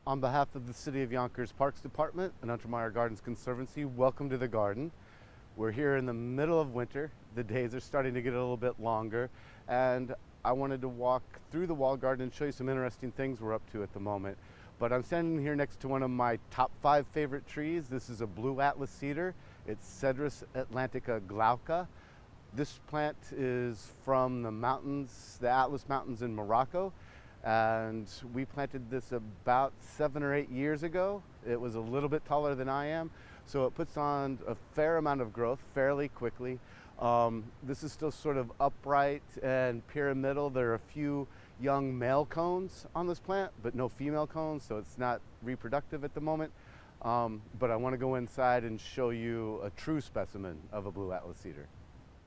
On behalf of the City of Yonkers Parks Department and Untermyer Gardens Conservancy, welcome to the garden. We're here in the middle of winter. The days are starting to get a little bit longer, and I wanted to walk through the walled garden and show you some interesting things we're up to at the moment. But I'm standing here next to one of my top 5 favorite trees. This is a blue atlas cedar. It's Cedrus atlantica Glauca. This plant is from the mountains, the Atlas Mountains in Morocco. And we planted this about 7 or 8 years ago. It was a little bit taller than I am, so it puts on a fair amount of growth fairly quickly. This is still sort of upright and pyramidal. There are a few young male cones on this plant, but no female cones, so it's not reproductive at the moment. But I want to go inside and show you a true specimen of a blue atlas cedar.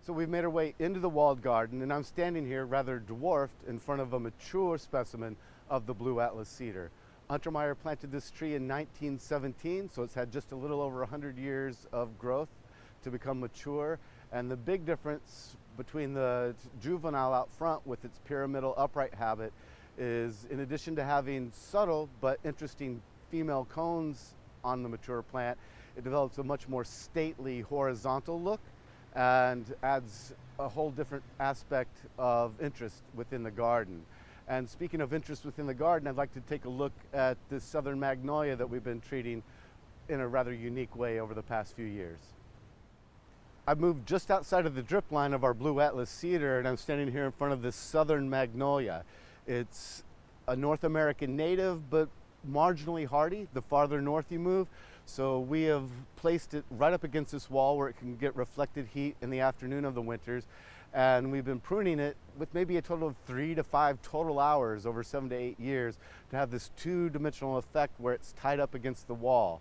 So we've made our way into the walled garden, and I'm standing here rather dwarfed in front of a mature specimen of the blue atlas cedar. Untermyer planted this tree in 1917, so it's had just a little over 100 years of growth to become mature. And the big difference between the juvenile out front with its pyramidal upright habit is, in addition to having subtle but interesting female cones on the mature plant, it develops a much more stately horizontal look and adds a whole different aspect of interest within the garden. And speaking of interest within the garden, I'd like to take a look at this southern magnolia that we've been treating in a rather unique way over the past few years. I've moved just outside of the drip line of our blue atlas cedar, and I'm standing here in front of this southern magnolia. It's a North American native, but marginally hardy the farther north you move. So we have placed it right up against this wall where it can get reflected heat in the afternoon of the winters. And we've been pruning it with maybe a total of 3 to 5 total hours over 7 to 8 years to have this two-dimensional effect where it's tied up against the wall.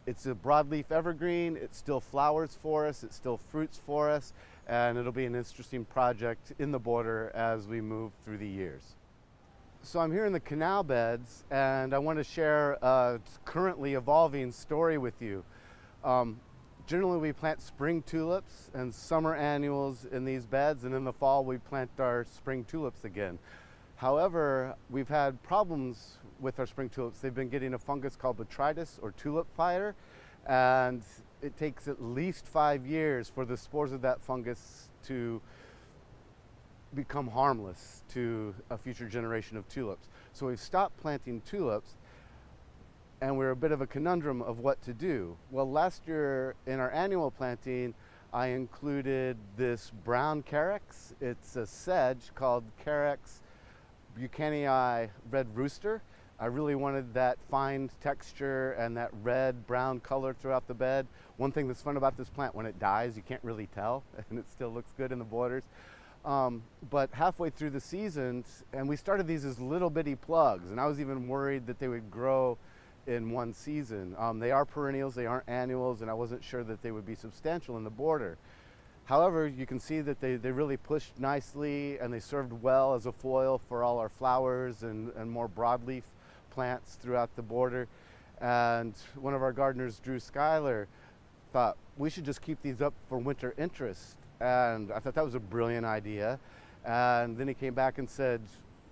It's a broadleaf evergreen. It still flowers for us. It still fruits for us. And it'll be an interesting project in the border as we move through the years. So I'm here in the canal beds, and I want to share a currently evolving story with you. Generally, we plant spring tulips and summer annuals in these beds, and in the fall, we plant our spring tulips again. However, we've had problems with our spring tulips. They've been getting a fungus called botrytis or tulip fire, and it takes at least 5 years for the spores of that fungus to become harmless to a future generation of tulips. So we've stopped planting tulips, and we're a bit of a conundrum of what to do. Well, last year in our annual planting, I included this brown Carex. It's a sedge called Carex buchananii Red Rooster. I really wanted that fine texture and that red-brown color throughout the bed. One thing that's fun about this plant, when it dies, you can't really tell, and it still looks good in the borders. But halfway through the season, and we started these as little bitty plugs, and I was even worried that they would grow in one season. They are perennials, they aren't annuals, and I wasn't sure that they would be substantial in the border. However, you can see that they really pushed nicely, and they served well as a foil for all our flowers and more broadleaf plants throughout the border. And one of our gardeners, Drew Schuyler, thought we should just keep these up for winter interest. And I thought that was a brilliant idea. And then he came back and said,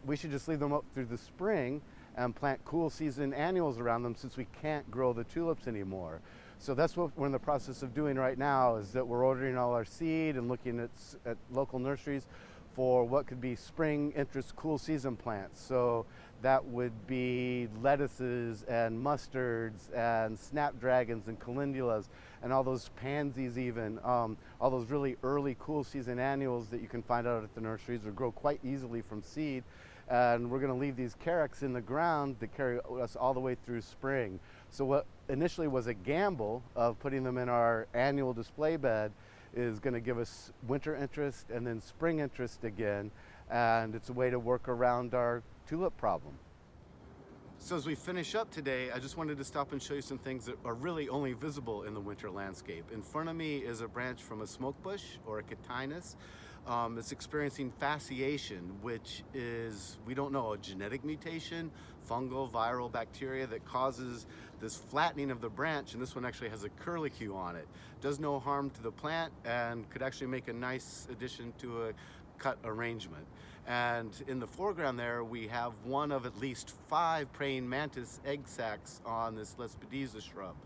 we should just leave them up through the spring and plant cool season annuals around them, since we can't grow the tulips anymore. So that's what we're in the process of doing right now, is that we're ordering all our seed and looking at local nurseries for what could be spring interest cool season plants. So that would be lettuces and mustards and snapdragons and calendulas and all those pansies even, all those really early cool season annuals that you can find out at the nurseries or grow quite easily from seed. And we're going to leave these Carex in the ground that carry us all the way through spring. So what initially was a gamble of putting them in our annual display bed is going to give us winter interest and then spring interest again, and it's a way to work around our tulip problem. So as we finish up today, I just wanted to stop and show you some things that are really only visible in the winter landscape. In front of me is a branch from a smokebush or a Cotinus. It's experiencing fasciation, which is, we don't know, a genetic mutation, fungal, viral, bacteria that causes this flattening of the branch, and this one actually has a curlicue on it. Does no harm to the plant and could actually make a nice addition to a cut arrangement. And in the foreground there, we have one of at least 5 praying mantis egg sacs on this Lespedeza shrub.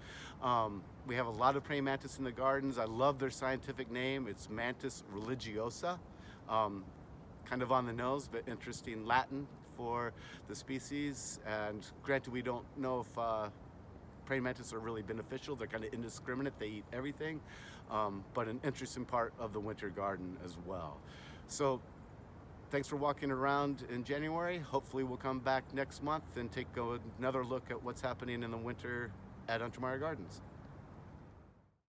We have a lot of praying mantis in the gardens. I love their scientific name. It's Mantis religiosa. Kind of on the nose, but interesting Latin for the species. And granted, we don't know if praying mantis are really beneficial. They're kind of indiscriminate. They eat everything, but an interesting part of the winter garden as well. So thanks for walking around in January. Hopefully we'll come back next month and take another look at what's happening in the winter at Untermyer Gardens.